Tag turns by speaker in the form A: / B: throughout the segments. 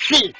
A: Sí,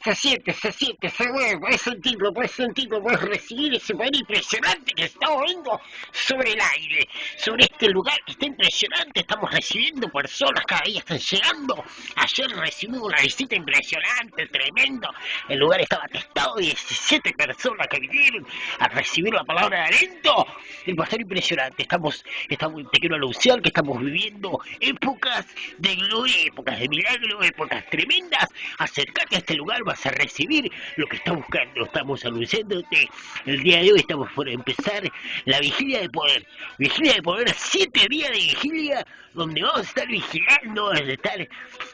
A: se siente, se mueve, puedes sentirlo, puedes recibir ese poder impresionante que estamos viendo sobre el aire, sobre este lugar que está impresionante, estamos recibiendo personas, cada día están llegando, ayer recibimos una visita impresionante, tremendo, el lugar estaba atestado de 17 personas que vinieron a recibir la palabra de aliento, el pastor impresionante, te quiero anunciar que estamos viviendo épocas de gloria, épocas de milagro, épocas tremendas. Acércate a este lugar, vas a recibir lo que estás buscando. Estamos anunciándote el día de hoy, estamos por empezar la vigilia de poder. Vigilia de poder, 7 días de vigilia, donde vamos a estar vigilando, vamos a estar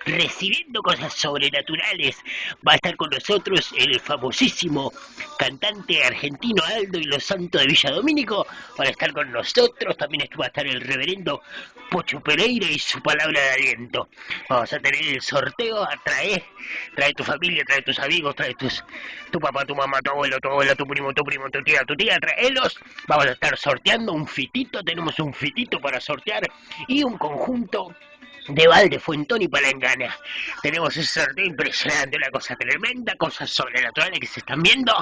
A: recibiendo cosas sobrenaturales. Va a estar con nosotros el famosísimo cantante argentino Aldo y los Santos de Villa Domínico. Van a estar con nosotros, también va a estar el reverendo Pocho Pereira y su palabra de aliento. Vamos a tener el sorteo, trae tu familia, trae tus amigos, tu papá, tu mamá, tu abuelo, tu primo, tu tía, traelos. Vamos a estar sorteando un fitito, tenemos un fitito para sortear y un conjunto de Valde, Fuentón y Palangana. Tenemos ese sorteo impresionante, una cosa tremenda, cosas sobrenaturales que se están viendo,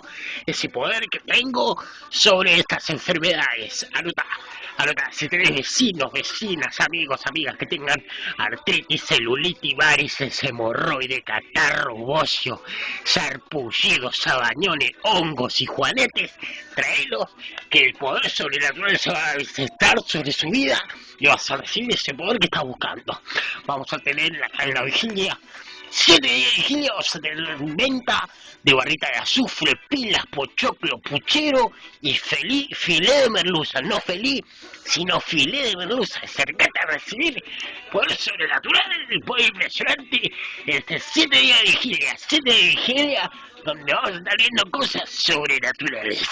A: ese poder que tengo sobre estas enfermedades. Anotá, si tenés vecinos, vecinas, amigos, amigas que tengan artritis, celulitis, varices, hemorroide, catarro, bocio, sarpullidos, sabañones, hongos y juanetes, traelos, que el poder sobrenatural se va a manifestar sobre su vida y vas a recibir ese poder que estás buscando. Vamos a tener en la vigilia 7 días de vigilia, vamos a tener venta de barrita de azufre, pilas, pochoclo, puchero y filé de merluza, no feliz, sino filé de merluza. Acercate a recibir poder sobrenatural, el poder impresionante, 7 días de vigilia, 7 de vigilia, donde vamos a estar viendo cosas sobrenaturales.